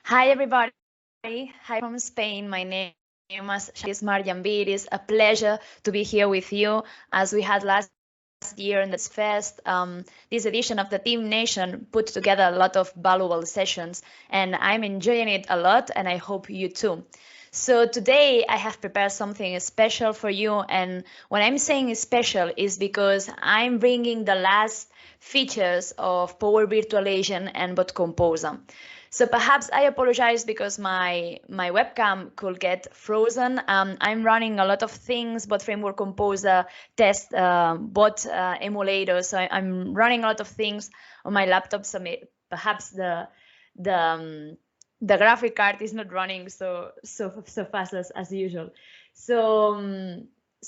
Hi, everybody. Hi from Spain. My name is Llambu. It is a pleasure to be here with you as we had last year in this fest. This edition of the Team Nation put together a lot of valuable sessions, and I'm enjoying it a lot, and I hope you too. So today I have prepared something special for you, and when I'm saying special is because I'm bringing the last features of Power Virtualization and Bot Composer. So perhaps I apologize because my webcam could get frozen. I'm running a lot of things, bot framework composer, test, bot emulator. So I'm running a lot of things on my laptop. So perhaps the um, the graphic card is not running so fast as usual. So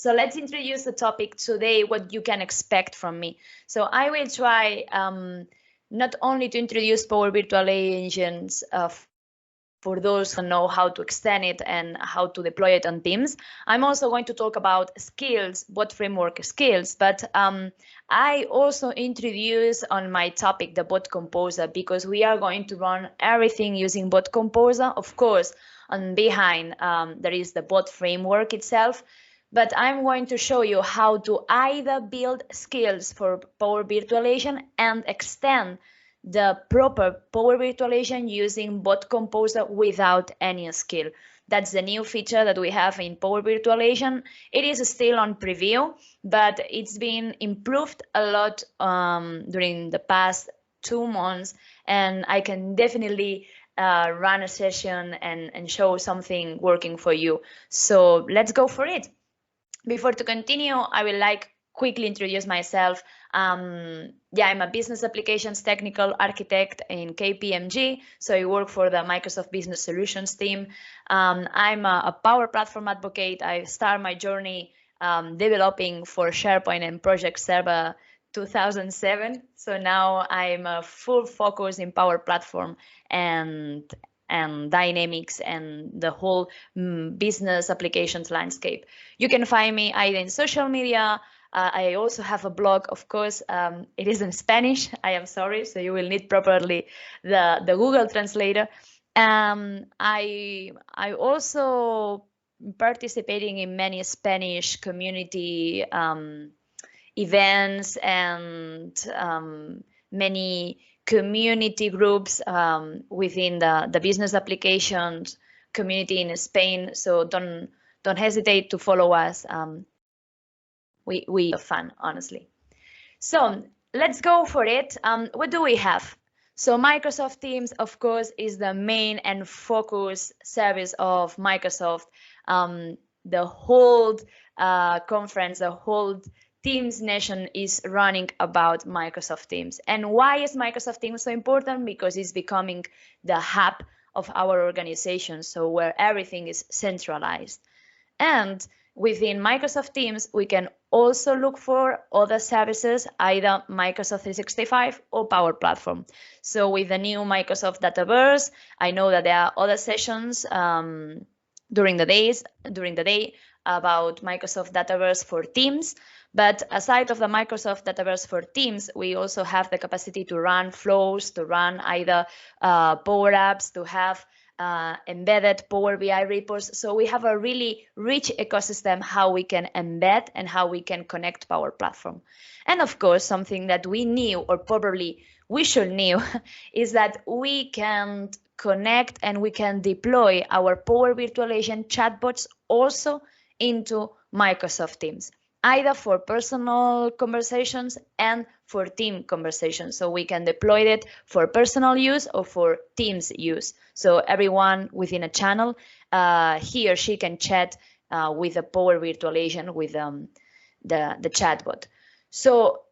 let's introduce the topic today. What you can expect from me. So I will try. Not only to introduce Power Virtual Agents for those who know how to extend it and how to deploy it on Teams. I'm also going to talk about skills, bot framework skills, but I also introduce on my topic the Bot Composer because we are going to run everything using Bot Composer, of course, and behind there is the bot framework itself. But I'm going to show you how to either build skills for Power Virtualization and extend the proper Power Virtualization using Bot Composer without any skill. That's the new feature that we have in Power Virtualization. It is still on preview, but it's been improved a lot during the past 2 months, and I can definitely run a session and show something working for you. So let's go for it. Before to continue, I will like quickly introduce myself. I'm a business applications technical architect in KPMG, so I work for the Microsoft Business Solutions team. I'm a Power Platform advocate. I start my journey developing for SharePoint and Project Server 2007. So now I'm a full focus in Power Platform and dynamics and the whole business applications landscape. You can find me either in social media. I also have a blog, of course. It is in Spanish. I am sorry, so you will need properly the Google Translator. I also participating in many Spanish community events and many community groups within the business applications community in Spain. So don't hesitate to follow us. We have fun, honestly. So let's go for it. What do we have? So Microsoft Teams, of course, is the main and focus service of Microsoft. The whole conference, the whole Teams Nation is running about Microsoft Teams. And why is Microsoft Teams so important? Because it's becoming the hub of our organization, so where everything is centralized. And within Microsoft Teams, we can also look for other services, either Microsoft 365 or Power Platform. So with the new Microsoft Dataverse, I know that there are other sessions during the day about Microsoft Dataverse for Teams. But aside of the Microsoft Dataverse for Teams, we also have the capacity to run flows, to run either Power Apps, to have embedded Power BI reports. So we have a really rich ecosystem how we can embed and how we can connect Power Platform. And of course, something that we knew, or probably we should knew, is that we can connect and we can deploy our Power Virtualization chatbots also into Microsoft Teams, either for personal conversations and for team conversations. So we can deploy it for personal use or for Teams use. So everyone within a channel, he or she can chat with a Power Virtualization with the chatbot. So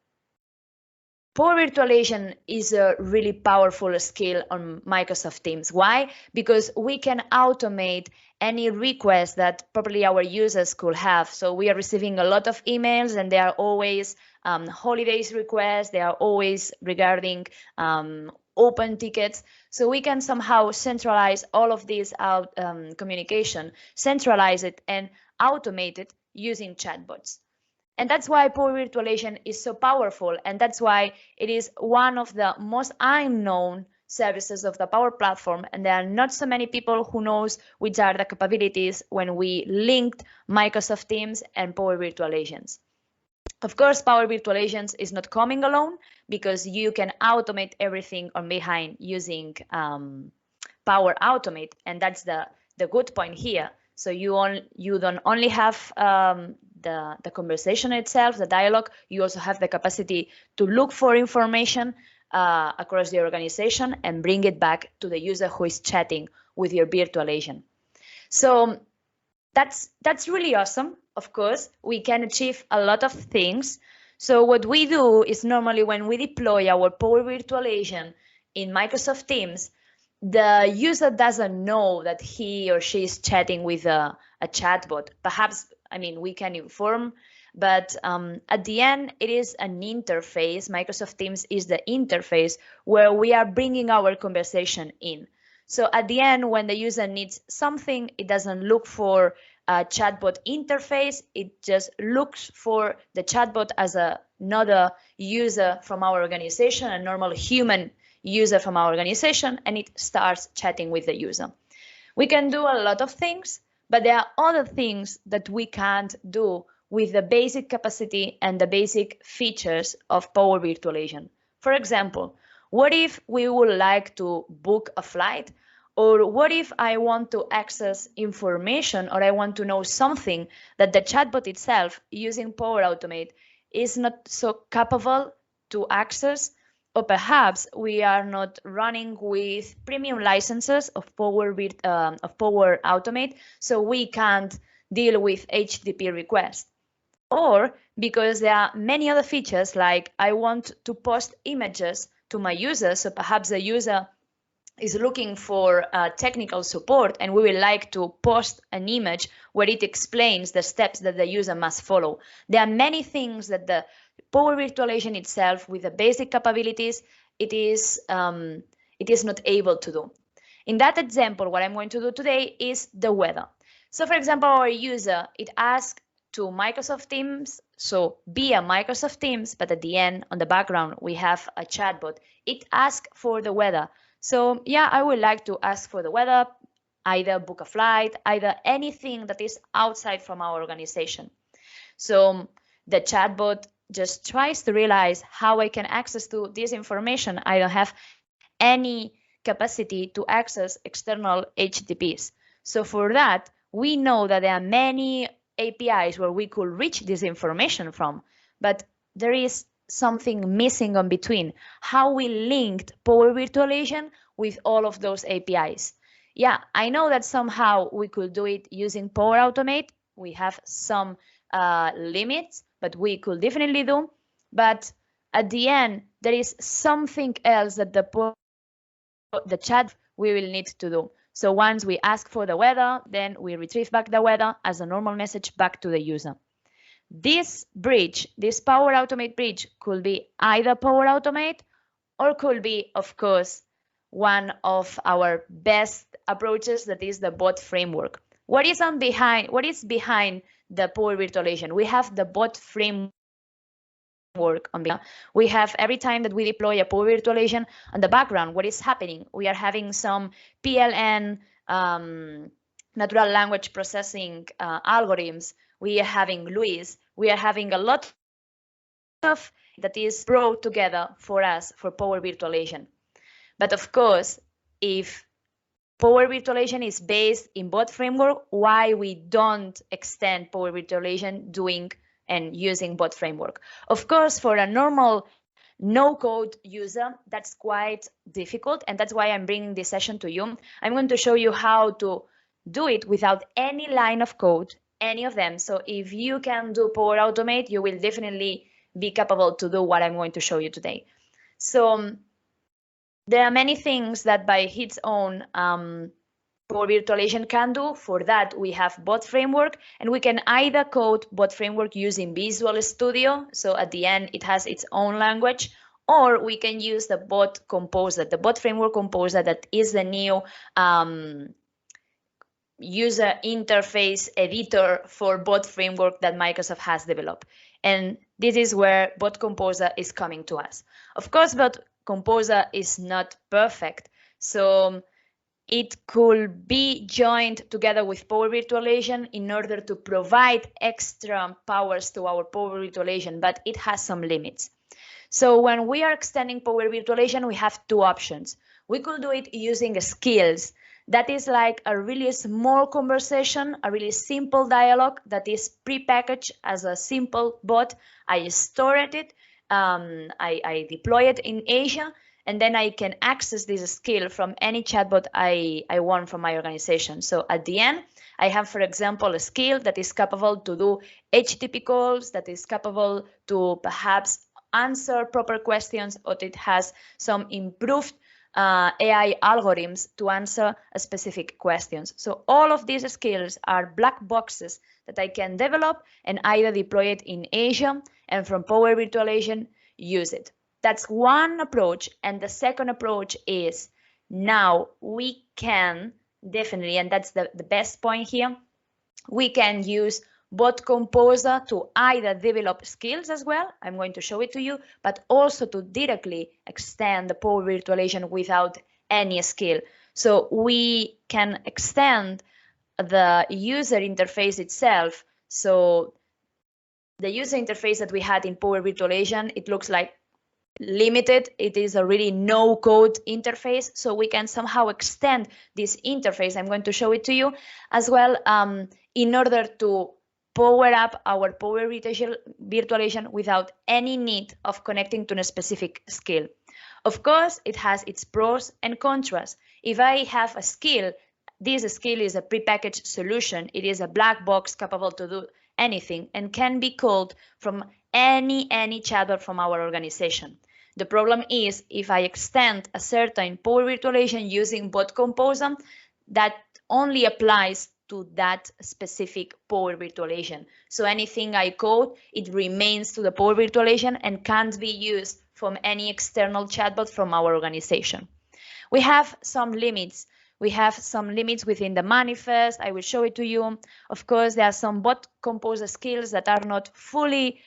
Power Virtualization is a really powerful skill on Microsoft Teams. Why? Because we can automate any request that probably our users could have. So we are receiving a lot of emails and they are always holidays requests. They are always regarding open tickets. So we can somehow centralize all of this communication, centralize it and automate it using chatbots. And that's why Power Virtualization is so powerful. And that's why it is one of the most unknown services of the Power Platform, and there are not so many people who knows which are the capabilities when we linked Microsoft Teams and Power Virtual Agents. Of course, Power Virtual Agents is not coming alone because you can automate everything on behind using Power Automate, and that's the good point here. So you don't only have the conversation itself, the dialogue, you also have the capacity to look for information across the organization and bring it back to the user who is chatting with your virtual agent. So that's really awesome. Of course, we can achieve a lot of things. So what we do is normally when we deploy our Power Virtual Agent in Microsoft Teams, the user doesn't know that he or she is chatting with a chatbot. Perhaps, I mean, we can inform, but at the end, it is an interface. Microsoft Teams is the interface where we are bringing our conversation in. So at the end, when the user needs something, it doesn't look for a chatbot interface. It just looks for the chatbot as another user from our organization, a normal human user from our organization, and it starts chatting with the user. We can do a lot of things, but there are other things that we can't do with the basic capacity and the basic features of Power Virtual Agent. For example, what if we would like to book a flight? Or what if I want to access information or I want to know something that the chatbot itself using Power Automate is not so capable to access? Or perhaps we are not running with premium licenses of Power Automate, so we can't deal with HTTP requests. Or because there are many other features, like I want to post images to my users, so perhaps the user is looking for technical support and we would like to post an image where it explains the steps that the user must follow. There are many things that the Power Virtual Agent itself, with the basic capabilities, it is not able to do. In that example, what I'm going to do today is the weather. So for example, our user, it asks to Microsoft Teams, so via Microsoft Teams, but at the end, on the background, we have a chatbot. It asks for the weather. So yeah, I would like to ask for the weather, either book a flight, either anything that is outside from our organization. So the chatbot just tries to realize how I can access to this information. I don't have any capacity to access external HTTPs. So for that, we know that there are many APIs where we could reach this information from, but there is something missing on between, how we linked Power Virtual Agent with all of those APIs. Yeah, I know that somehow we could do it using Power Automate. We have some limits, but we could definitely do. But at the end, there is something else that the chat we will need to do. So once we ask for the weather, then we retrieve back the weather as a normal message back to the user. This bridge, this Power Automate bridge, could be either Power Automate or could be, of course, one of our best approaches, that is the bot framework. What is behind the Power Virtual Agent? We have the bot framework on behind. We have, every time that we deploy a Power Virtual Agent, on the background, what is happening? We are having some PLN, natural language processing algorithms. We are having Luis. We are having a lot of that is brought together for us for Power Virtual Agent. But of course, if Power Virtual Agent is based in bot framework, why we don't extend Power Virtual Agent doing and using bot framework? Of course, for a normal no-code user, that's quite difficult, and that's why I'm bringing this session to you. I'm going to show you how to do it without any line of code, any of them. So if you can do Power Automate, you will definitely be capable to do what I'm going to show you today. So there are many things that by its own Power Virtual Agent can do. For that, we have bot framework, and we can either code bot framework using Visual Studio. So at the end, it has its own language, or we can use the bot composer, the bot framework composer, that is the new user interface editor for bot framework that Microsoft has developed. And this is where bot composer is coming to us. Of course, but Composer is not perfect. So it could be joined together with Power Virtual Agent in order to provide extra powers to our Power Virtual Agent, but it has some limits. So when we are extending Power Virtual Agent, we have two options. We could do it using skills. That is like a really small conversation, a really simple dialogue that is prepackaged as a simple bot. I stored it, I deploy it in Asia, and then I can access this skill from any chatbot I want from my organization. So at the end, I have, for example, a skill that is capable to do HTTP calls, that is capable to perhaps answer proper questions, or it has some improved AI algorithms to answer specific questions. So all of these skills are black boxes that I can develop and either deploy it in Asia and from Power Virtual Agent use it. That's one approach. And the second approach is now we can definitely, and that's the best point here, we can use Bot Composer to either develop skills as well, I'm going to show it to you, but also to directly extend the Power Virtual Agent without any skill. So we can extend the user interface itself. So the user interface that we had in Power Virtual Agent, it looks like limited. It is a really no code interface, so we can somehow extend this interface. I'm going to show it to you as well in order to power up our Power Virtual Agent without any need of connecting to a specific skill. Of course, it has its pros and cons. If I have a skill, this skill is a prepackaged solution. It is a black box capable to do anything and can be called from any chatbot from our organization. The problem is if I extend a certain Power Virtual Agent using Bot Composer, that only applies to that specific Power Virtual Agent. So anything I code, it remains to the Power Virtual Agent and can't be used from any external chatbot from our organization. We have some limits. We have some limits within the manifest. I will show it to you. Of course, there are some Bot Composer skills that are not fully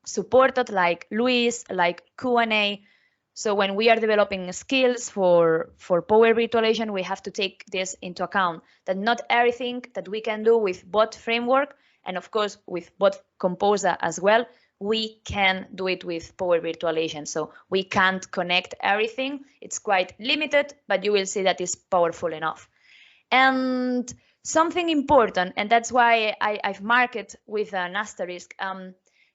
supported, like Luis, like Q&A. So when we are developing skills for Power Virtual Agent, we have to take this into account, that not everything that we can do with Bot Framework, and of course with Bot Composer as well, we can do it with Power Virtual Agent. So we can't connect everything. It's quite limited, but you will see that it's powerful enough. And something important, and that's why I've marked it with an asterisk,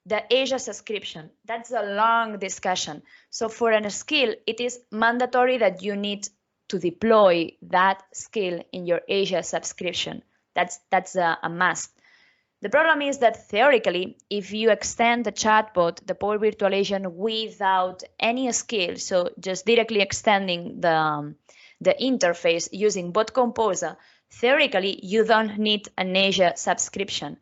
the Asia subscription. That's a long discussion. So for a skill, it is mandatory that you need to deploy that skill in your Asia subscription. That's a must. The problem is that theoretically, if you extend the chatbot, the Power Virtual Agent without any skill, so just directly extending the interface using Bot Composer, theoretically, you don't need an Asia subscription.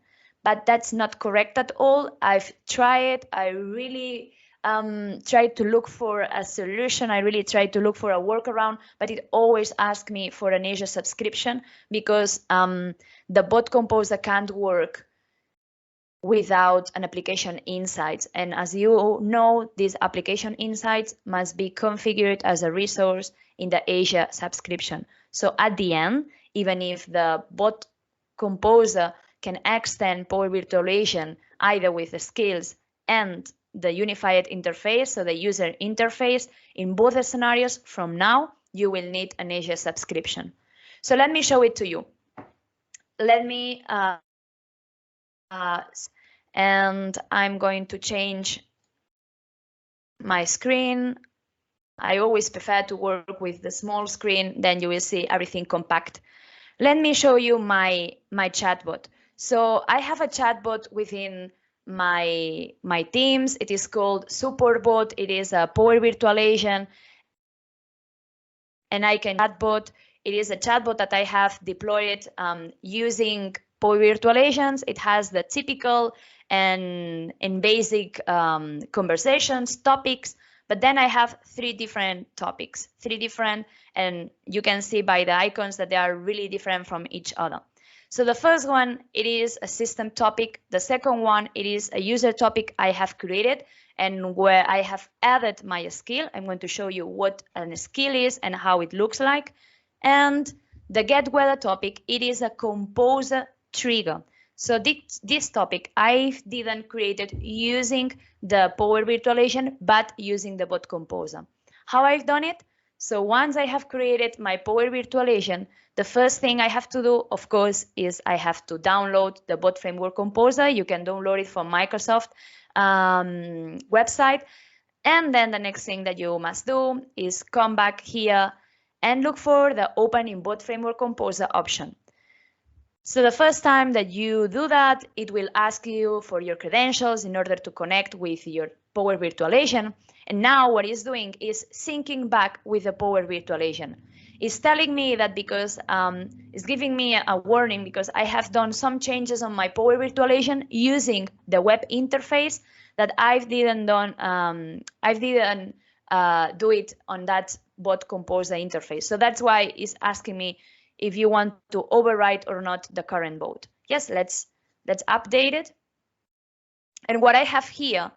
But that's not correct at all. I've tried. I really tried to look for a solution. I really tried to look for a workaround, but it always asks me for an Asia subscription because the Bot Composer can't work without an application insights. And as you know, these application insights must be configured as a resource in the Asia subscription. So at the end, even if the Bot Composer can extend Power Virtual Agent either with the skills and the unified interface, so the user interface, in both scenarios from now, you will need an Asia subscription. So let me show it to you. Let me and I'm going to change my screen. I always prefer to work with the small screen, then you will see everything compact. Let me show you my chatbot. So I have a chatbot within my teams. It is called Support Bot. It is a Power Virtual Agent, and I can chatbot. It is a chatbot that I have deployed using Power Virtual Agents. It has the typical and basic conversations, topics, but then I have three different topics, and you can see by the icons that they are really different from each other. So the first one, it is a system topic. The second one, it is a user topic I have created and where I have added my skill. I'm going to show you what a skill is and how it looks like. And the get weather topic, it is a composer trigger. So this topic I didn't create it using the Power Virtualization, but using the bot composer. How I've done it? So once I have created my Power Virtualization, the first thing I have to do, of course, is I have to download the bot framework composer. You can download it from Microsoft website. And then the next thing that you must do is come back here and look for the Open in Bot Framework Composer option. So the first time that you do that, it will ask you for your credentials in order to connect with your Power Virtualization. And now what it's doing is syncing back with the Power Virtualization. It's telling me that because it's giving me a warning because I have done some changes on my Power Virtualization using the web interface that I didn't do it on that bot composer interface. So that's why it's asking me if you want to overwrite or not the current bot. Yes, let's update it. And what I have here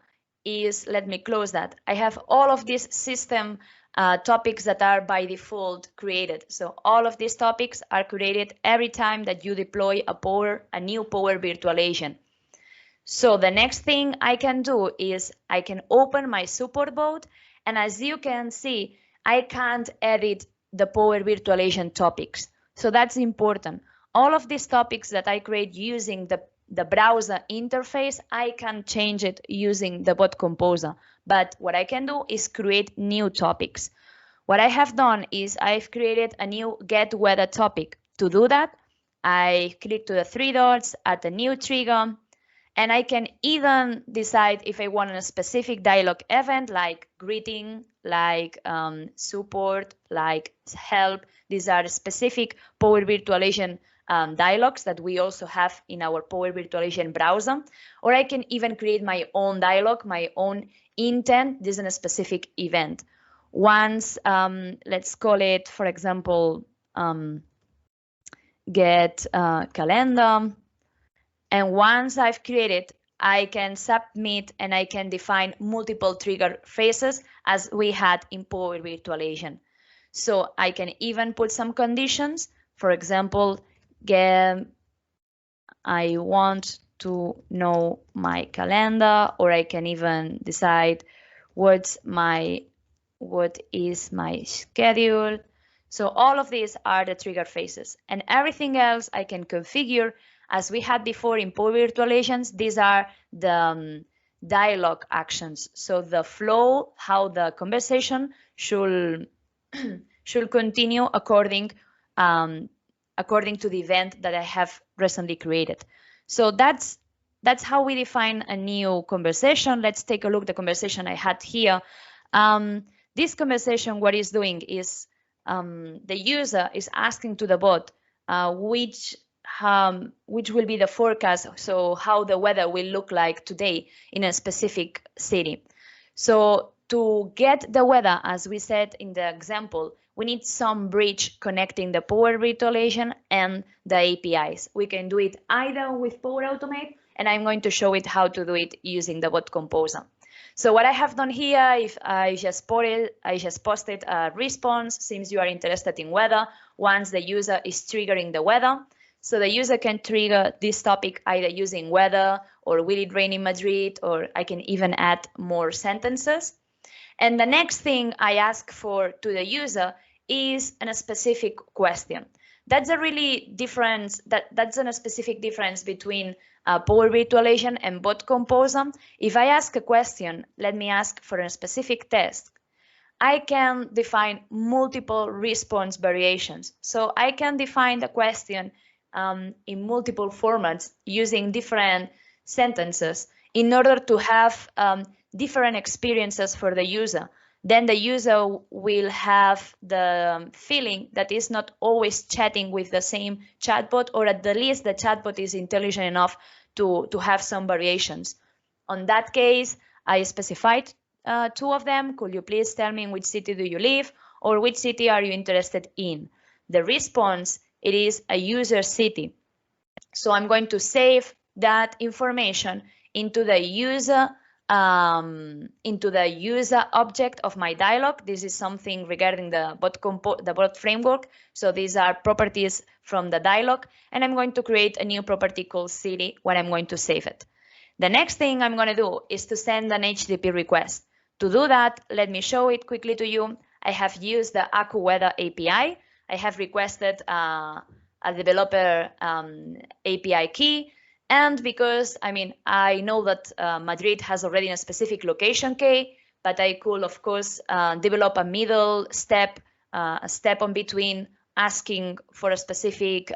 is, let me close that. I have all of these system topics that are by default created. So all of these topics are created every time that you deploy a new Power Virtualization. So the next thing I can do is I can open my support bot, and as you can see, I can't edit the Power Virtualization topics. So that's important. All of these topics that I create using the browser interface, I can change it using the bot composer. But what I can do is create new topics. What I have done is I've created a new get weather topic. To do that, I click to the three dots, add a new trigger, and I can even decide if I want a specific dialog event like greeting, like support, like help. These are specific Power Virtualization dialogues that we also have in our Power Virtualization browser. Or I can even create my own dialog, my own intent. This is a specific event. Once, let's call it, for example, get calendar. And once I've created, I can submit and I can define multiple trigger phases as we had in Power Virtualization. So I can even put some conditions. For example, I want to know my calendar, or I can even decide what is my schedule. So all of these are the trigger phases, and everything else I can configure as we had before in Power Virtualizations. These are the dialogue actions. So the flow, how the conversation should continue according to the event that I have recently created. So that's how we define a new conversation. Let's take a look at the conversation I had here. This conversation, what it's doing is the user is asking to the bot which will be the forecast, so how the weather will look like today in a specific city. So to get the weather, as we said in the example, we need some bridge connecting the Power Virtualization and the APIs. We can do it either with Power Automate, and I'm going to show it how to do it using the bot composer. So what I have done here, if I just posted a response, since you are interested in weather, once the user is triggering the weather. So the user can trigger this topic either using weather or will it rain in Madrid, or I can even add more sentences. And the next thing I ask for to the user is a specific question. That's a really difference. That's a specific difference between Power Virtualization and bot composer. If I ask a question, let me ask for a specific test, I can define multiple response variations. So I can define the question in multiple formats using different sentences in order to have different experiences for the user. Then the user will have the feeling that is not always chatting with the same chatbot, or at the least the chatbot is intelligent enough to have some variations. On that case, I specified two of them. Could you please tell me in which city do you live, or which city are you interested in? The response, it is a user city. So I'm going to save that information into the user object of my dialog. This is something regarding the bot framework. So these are properties from the dialog, and I'm going to create a new property called city when I'm going to save it. The next thing I'm going to do is to send an HTTP request. To do that, let me show it quickly to you. I have used the AccuWeather API. I have requested a developer API key. And because, I know that Madrid has already a specific location key, but I could, of course, develop a middle step, a step on between asking for a specific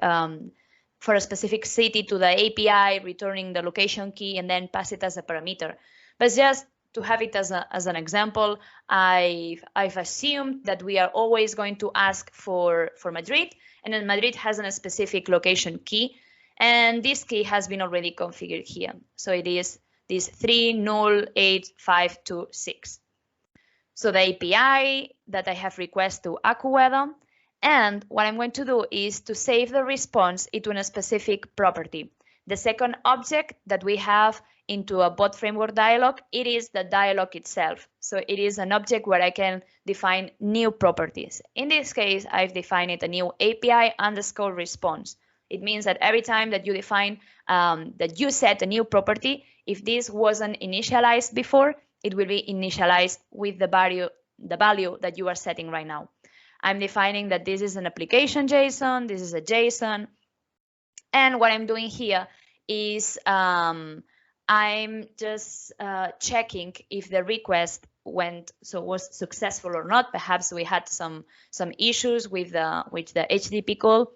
city to the API, returning the location key, and then pass it as a parameter. But just to have it as an example, I've assumed that we are always going to ask for Madrid, and then Madrid has a specific location key, and this key has been already configured here. So it is this 308526. So the API that I have requested to AccuWeather, and what I'm going to do is to save the response into a specific property. The second object that we have into a bot framework dialog, it is the dialog itself. So it is an object where I can define new properties. In this case, I've defined it a new API underscore response. It means that every time that you define, that you set a new property, if this wasn't initialized before, it will be initialized with the value that you are setting right now. I'm defining that this is an application JSON, this is a JSON, and what I'm doing here is I'm just checking if the request was successful or not. Perhaps we had some issues with the HTTP call.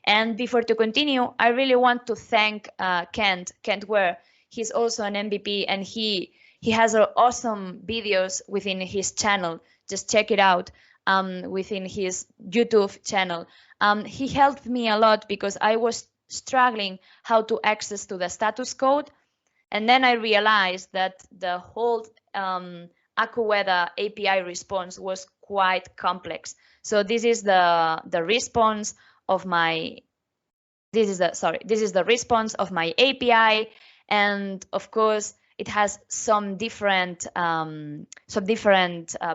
And before to continue, I really want to thank Kent Ware. He's also an MVP, and he has awesome videos within his channel. Just check it out within his YouTube channel. He helped me a lot because I was struggling how to access to the status code. And then I realized that the whole AccuWeather API response was quite complex. So this is the response of my this is the response of my API, and of course it has some different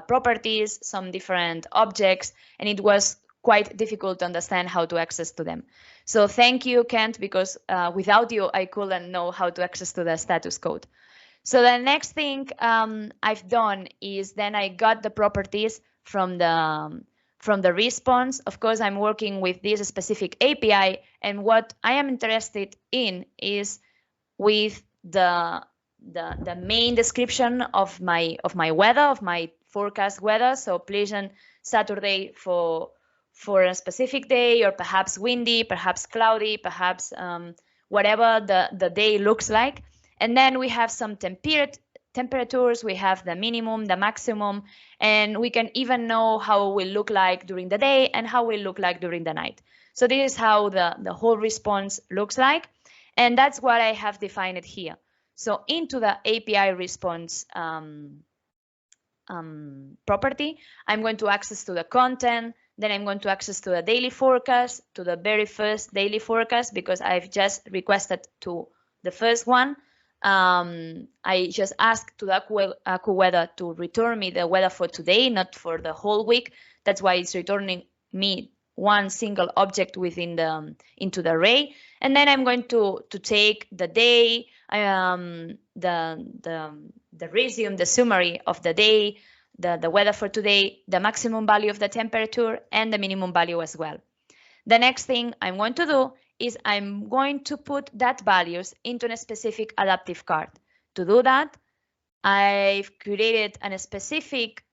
properties, some different objects, and it was quite difficult to understand how to access to them. So thank you, Kent, because without you I couldn't know how to access to the status code. So the next thing I've done is then I got the properties from the response. Of course, I'm working with this specific API, and what I am interested in is with the main description of my weather, of my forecast weather. So pleasant Saturday for a specific day, or perhaps windy, perhaps cloudy, perhaps whatever the day looks like. And then we have some temperatures, we have the minimum, the maximum, and we can even know how it will look like during the day and how it will look like during the night. So this is how the whole response looks like, and that's what I have defined it here. So into the API response property, I'm going to access to the content, then I'm going to access to the daily forecast, to the very first daily forecast, because I've just requested to the first one. I just asked to the AccuWeather to return me the weather for today, not for the whole week. That's why it's returning me one single object within into the array. And then I'm going to take the day, the resume, the summary of the day, the weather for today, the maximum value of the temperature, and the minimum value as well. The next thing I'm going to do is I'm going to put that values into a specific adaptive card. To do that, I've created a specific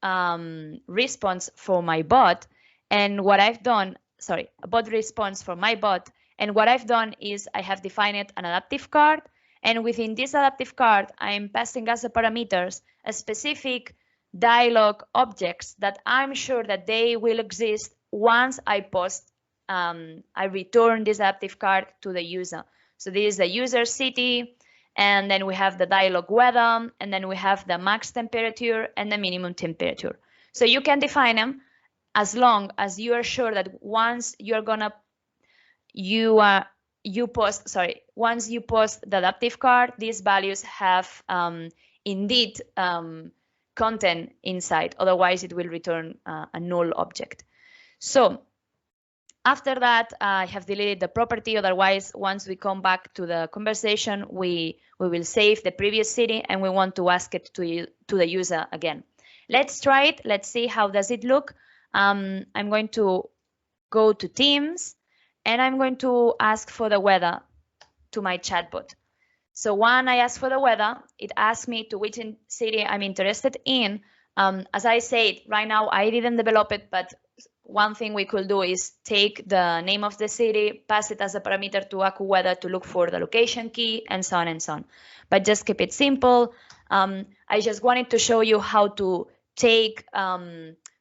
response for my bot, and what I've done, a bot response for my bot, and what I've done is I have defined an adaptive card, and within this adaptive card, I'm passing as a parameters a specific dialog objects that I'm sure that they will exist once I post I return this adaptive card to the user. So this is the user city, and then we have the dialog weather, and then we have the max temperature and the minimum temperature. So you can define them as long as you are sure that once you once you post the adaptive card, these values have indeed content inside. Otherwise, it will return a null object. So after that, I have deleted the property. Otherwise, once we come back to the conversation, we will save the previous city and we want to ask it to the user again. Let's try it. Let's see how does it look. I'm going to go to Teams and I'm going to ask for the weather to my chatbot. So when I ask for the weather, it asks me to which city I'm interested in. As I said, right now I didn't develop it, but one thing we could do is take the name of the city, pass it as a parameter to AccuWeather to look for the location key, and so on and so on. But just keep it simple. I just wanted to show you how to take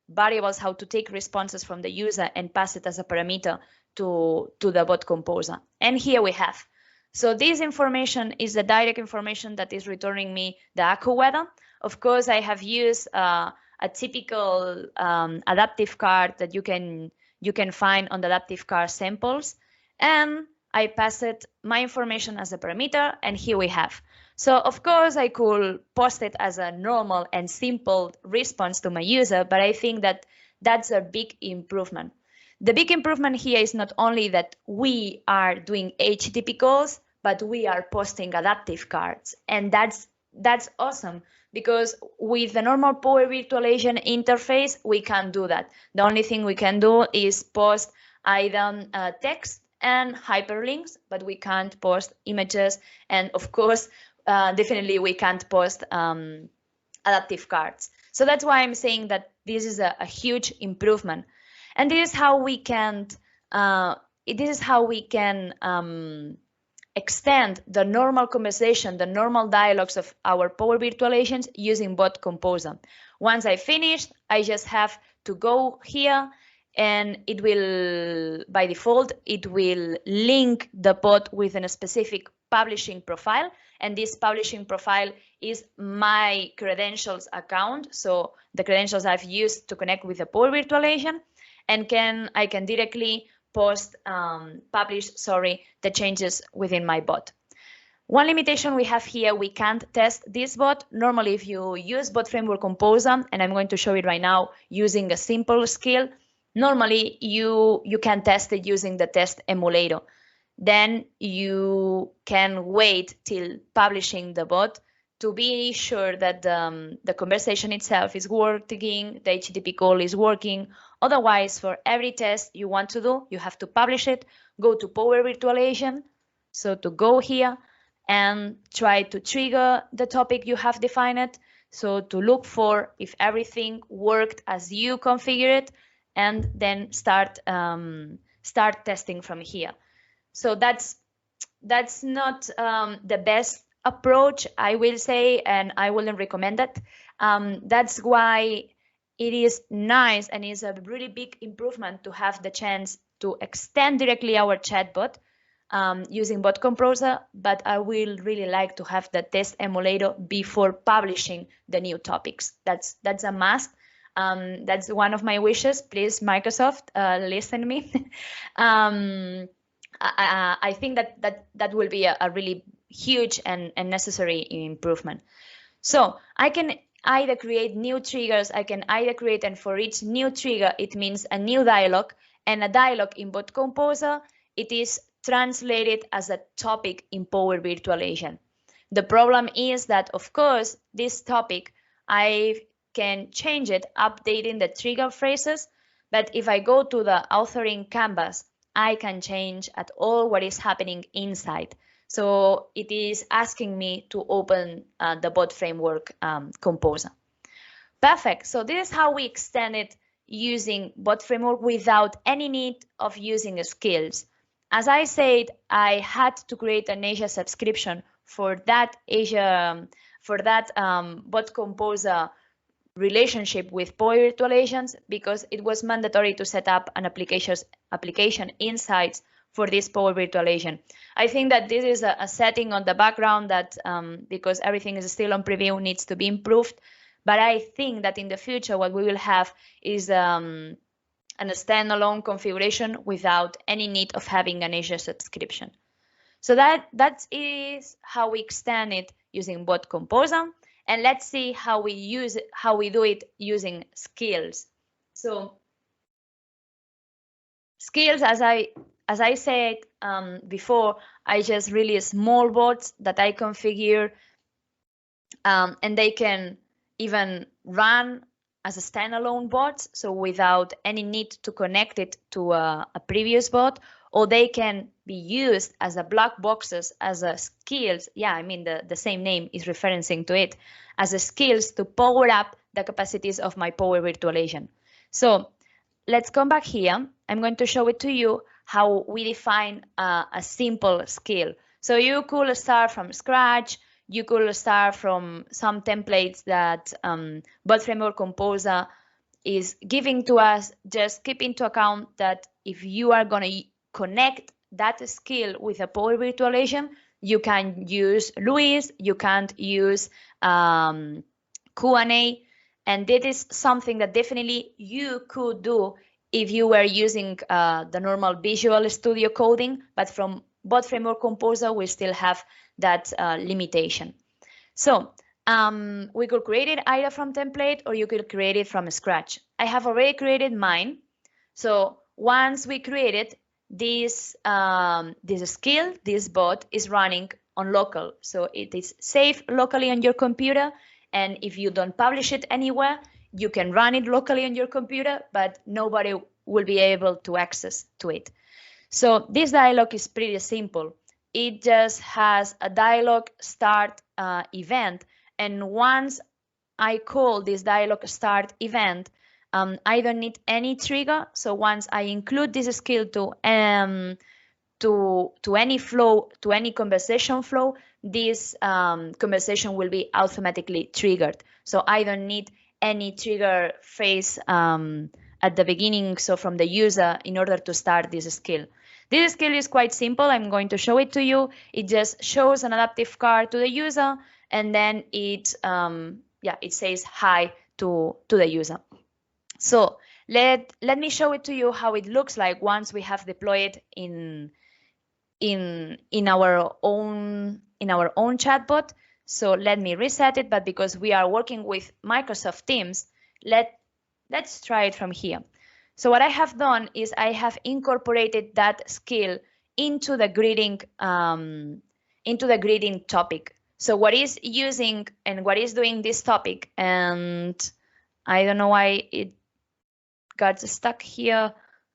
variables, how to take responses from the user and pass it as a parameter to the bot composer. And here we have. So this information is the direct information that is returning me the AccuWeather. Of course, I have used a typical adaptive card that you can find on the adaptive card samples, and I pass it my information as a parameter, and here we have. So of course I could post it as a normal and simple response to my user, but I think that that's a big improvement. The big improvement here is not only that we are doing HTTP calls, but we are posting adaptive cards, and that's awesome. Because with the normal Power Virtual Agent interface, we can't do that. The only thing we can do is post either text and hyperlinks, but we can't post images. And of course, definitely we can't post adaptive cards. So that's why I'm saying that this is a huge improvement. And this is how we can extend the normal conversation, the normal dialogues of our Power Virtual Agents using Bot Composer. Once I finish, I just have to go here and it will, by default, it will link the bot with a specific publishing profile. And this publishing profile is my credentials account. So the credentials I've used to connect with the Power Virtual Agent, and I can directly publish the changes within my bot. One limitation we have here, we can't test this bot. Normally, if you use Bot Framework Composer, and I'm going to show it right now using a simple skill, normally you can test it using the test emulator. Then you can wait till publishing the bot to be sure that the conversation itself is working, the HTTP call is working. Otherwise, for every test you want to do, you have to publish it, go to Power Virtual Agent, so to go here and try to trigger the topic you have defined, so to look for if everything worked as you configure it, and then start testing from here. So that's not the best approach, I will say, and I wouldn't recommend it. That's why it is nice and is a really big improvement to have the chance to extend directly our chatbot using Bot Composer, but I will really like to have the test emulator before publishing the new topics. That's a must. That's one of my wishes. Please, Microsoft, listen to me. I think that will be a really huge and necessary improvement. So I can either create new triggers, and for each new trigger, it means a new dialogue, and a dialogue in Bot Composer, it is translated as a topic in Power Virtual Agent. The problem is that, of course, this topic, I can change it, updating the trigger phrases, but if I go to the authoring canvas, I can change at all what is happening inside. So it is asking me to open the Bot Framework Composer. Perfect. So this is how we extend it using Bot Framework without any need of using skills. As I said, I had to create an Azure subscription for that Bot Composer relationship with Power Virtual Agents, because it was mandatory to set up an application insights for this Power Virtual Agent. I think that this is a setting on the background that, because everything is still on preview, needs to be improved. But I think that in the future, what we will have is a standalone configuration without any need of having an Azure subscription. So that is how we extend it using bot composer. And let's see how we do it using skills. So skills, as I said before, I just release small bots that I configure, and they can even run as a standalone bot, so without any need to connect it to a previous bot, or they can be used as a black boxes, as a skills. Yeah, I mean the same name is referencing to it, as a skills to power up the capacities of my Power Virtual Agent. So let's come back here. I'm going to show it to you how we define a simple skill. So you could start from scratch. You could start from some templates that Bot Framework Composer is giving to us. Just keep into account that if you are going to connect that skill with a Power Virtual Agent, you can use Luis, you can't use Q&A, and that is something that definitely you could do if you were using the normal Visual Studio coding, but from Bot Framework Composer, we still have that limitation. So we could create it either from template, or you could create it from scratch. I have already created mine. So once we create it, this skill, this bot is running on local. So it is safe locally on your computer. And if you don't publish it anywhere, you can run it locally on your computer, but nobody will be able to access to it. So this dialog is pretty simple. It just has a dialog start event. And once I call this dialog start event, I don't need any trigger. So once I include this skill to any flow, to any conversation flow, this conversation will be automatically triggered. So I don't need any trigger phase at the beginning, so from the user, in order to start this skill. This skill is quite simple. I'm going to show it to you. It just shows an adaptive card to the user, and then it says hi to the user. So let me show it to you how it looks like once we have deployed in our own chatbot. So let me reset it, but because we are working with Microsoft Teams, let's try it from here. So what I have done is I have incorporated that skill into the greeting topic. So what is using and what is doing this topic, and I don't know why it got stuck here.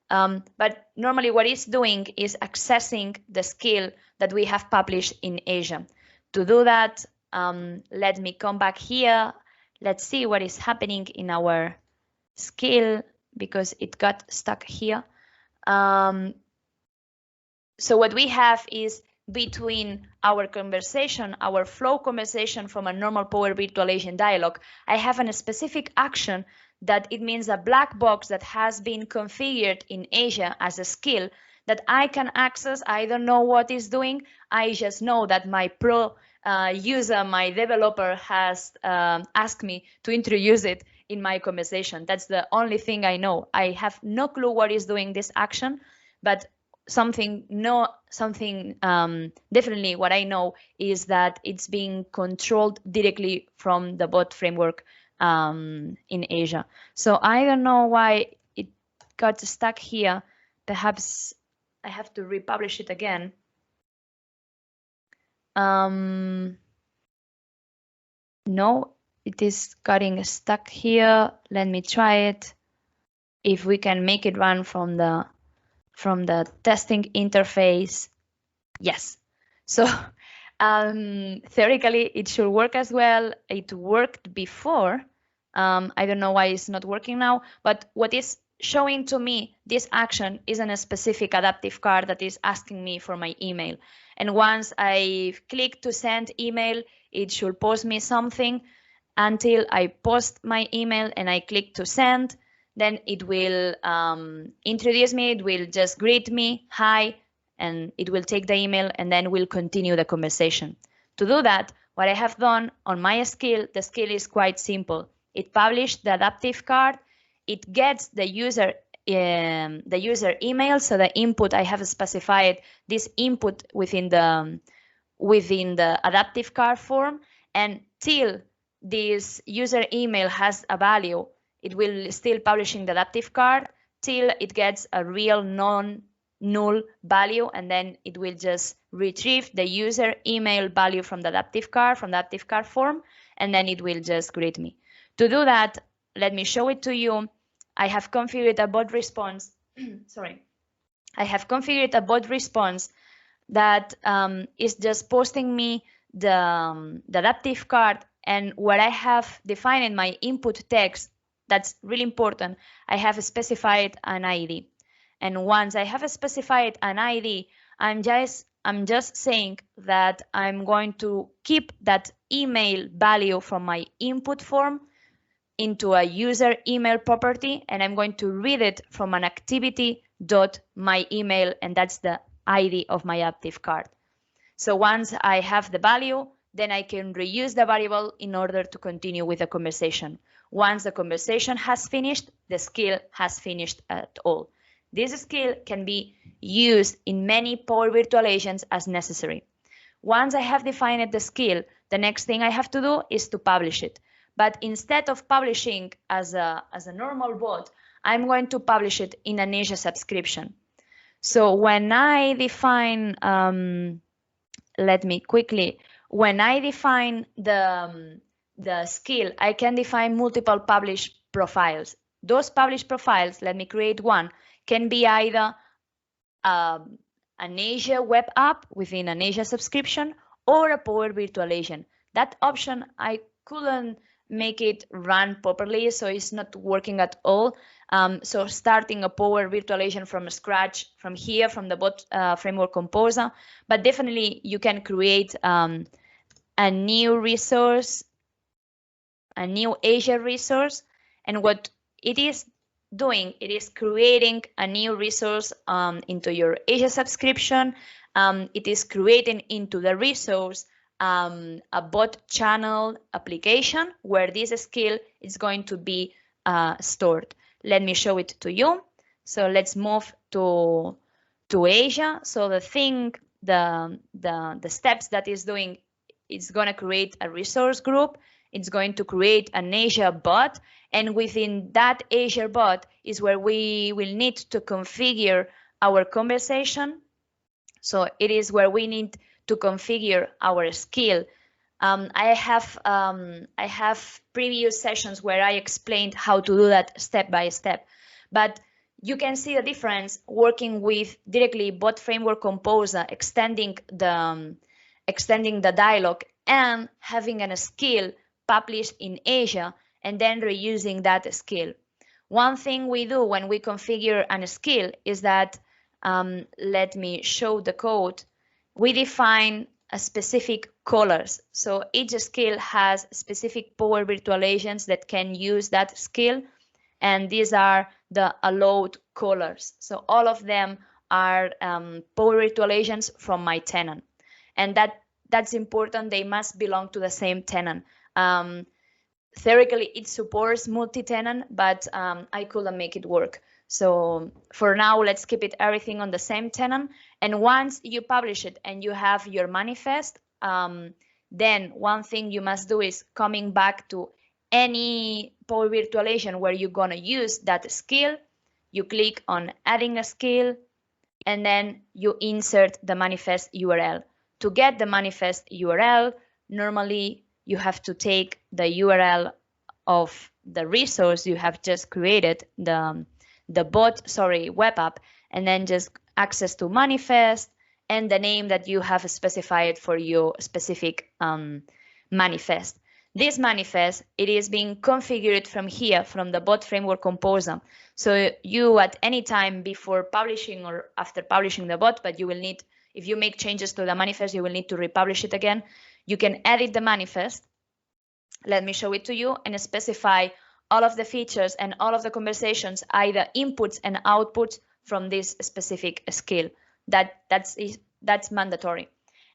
But normally what it's doing is accessing the skill that we have published in Asia. To do that, let me come back here. Let's see what is happening in our skill, because it got stuck here. So what we have is between our conversation, our flow conversation from a normal Power Virtual Agent dialog, I have a specific action that it means a black box that has been configured in Asia as a skill that I can access. I don't know what it's doing. I just know that my pro user, my developer, has asked me to introduce it in my conversation. That's the only thing I know. I have no clue what is doing this action, but definitely what I know is that it's being controlled directly from the bot framework in Asia. So I don't know why it got stuck here. Perhaps I have to republish it again. No, it is getting stuck here. Let me try it. If we can make it run from the testing interface. Yes. So theoretically, it should work as well. It worked before. I don't know why it's not working now, but what is showing to me this action is a specific adaptive card that is asking me for my email. And once I click to send email, it should post me something until I post my email and I click to send. Then it will introduce me, it will just greet me, hi, and it will take the email, and then we'll continue the conversation. To do that, what I have done on my skill, the skill is quite simple. It published the adaptive card, it gets the user the user email. So the input, I have specified this input within the adaptive card form, and till this user email has a value, it will still publishing the adaptive card till it gets a real non-null value, and then it will just retrieve the user email value from the adaptive card form, and then it will just greet me. To do that, let me show it to you. I have configured a bot response. Sorry. I have configured a bot response that is just posting me the adaptive card, and where I have defined in my input text, that's really important, I have specified an ID. And once I have specified an ID, I'm just saying that I'm going to keep that email value from my input form into a user email property, and I'm going to read it from an activity.myemail, and that's the ID of my active card. So once I have the value, then I can reuse the variable in order to continue with the conversation. Once the conversation has finished, the skill has finished at all. This skill can be used in many Power Virtual agents as necessary. Once I have defined the skill, the next thing I have to do is to publish it. But instead of publishing as a normal bot, I'm going to publish it in an Azure subscription. So when I define, when I define the skill, I can define multiple published profiles. Those published profiles, let me create one, can be either an Azure web app within an Azure subscription or a Power Virtual agent. That option, I couldn't make it run properly, so it's not working at all. So starting a Power Virtual agent from scratch, from here, from the bot framework composer, but definitely you can create a new resource, a new Azure resource, and what it is doing, it is creating a new resource into your Azure subscription. It is creating into the resource a bot channel application where this skill is going to be stored. Let me show it to you. So let's move to Azure. So the steps that is doing, it's going to create a resource group. It's going to create an Azure bot, and within that Azure bot is where we will need to configure our conversation. So it is where we need to configure our skill. I have previous sessions where I explained how to do that step by step, but you can see the difference working with directly bot framework composer, extending the dialog and having a skill published in Azure and then reusing that skill. One thing we do when we configure a skill is that, let me show the code. We define a specific colors. So each skill has specific Power Virtual agents that can use that skill, and these are the allowed colors. So all of them are Power Virtual agents from my tenant, and that's important. They must belong to the same tenant. Theoretically, it supports multi-tenant, but I couldn't make it work. So for now, let's keep it everything on the same tenant. And once you publish it and you have your manifest, then one thing you must do is coming back to any Power Virtual agent where you're going to use that skill. You click on adding a skill, and then you insert the manifest URL. To get the manifest URL, normally you have to take the URL of the resource you have just created, the web app, and then just access to manifest and the name that you have specified for your specific manifest. This manifest, it is being configured from here, from the bot framework composer. So you at any time before publishing or after publishing the bot, but you will need, if you make changes to the manifest, you will need to republish it again. You can edit the manifest. Let me show it to you and specify all of the features and all of the conversations, either inputs and outputs from this specific skill. That's mandatory.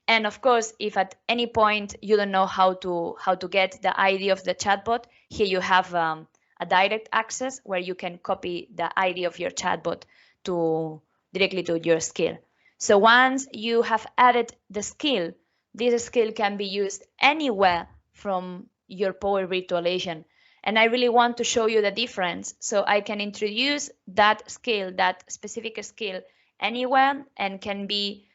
And of course, if at any point you don't know how to get the ID of the chatbot, here you have a a direct access where you can copy the ID of your chatbot directly to your skill. So once you have added the skill, this skill can be used anywhere from your Power Virtual Agent. And I really want to show you the difference. So I can introduce that skill, that specific skill, anywhere, and can be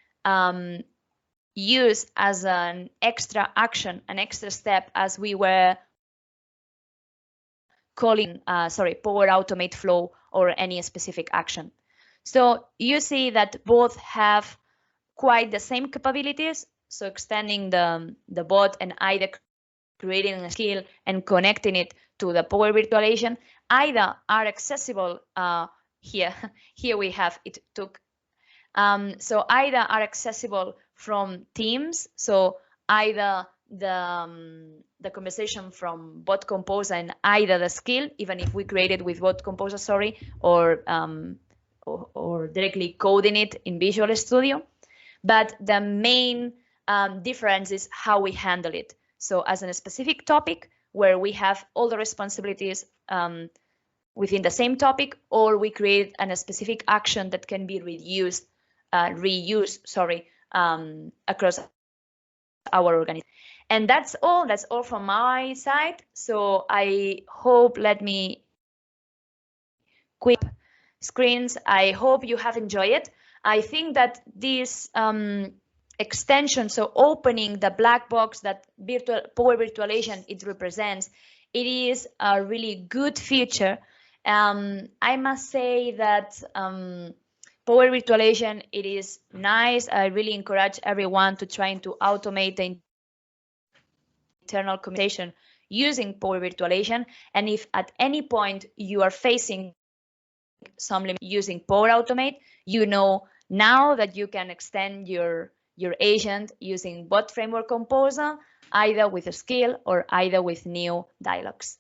used as an extra action, an extra step, as we were calling, Power Automate flow or any specific action. So you see that both have quite the same capabilities. So extending the bot and either creating a skill and connecting it to the Power Virtual Agent, either are accessible here. Here we have it took. So either are accessible from Teams. So either the conversation from Bot Composer and either the skill, even if we create it with Bot Composer, sorry, or directly coding it in Visual Studio. But the main difference is how we handle it. So as a specific topic where we have all the responsibilities within the same topic, or we create a specific action that can be reused across our organization. And that's all from my side. So I hope, let me quick screens. I hope you have enjoyed it. I think that this extension, so opening the black box that Power Virtual Agent it represents, it is a really good feature. I must say that Power Virtual Agent, it is nice. I really encourage everyone to try to automate the internal communication using Power Virtual Agent. And if at any point you are facing some limit using Power Automate, you know now that you can extend your agent using Bot Framework Composer, either with a skill or either with new dialogues.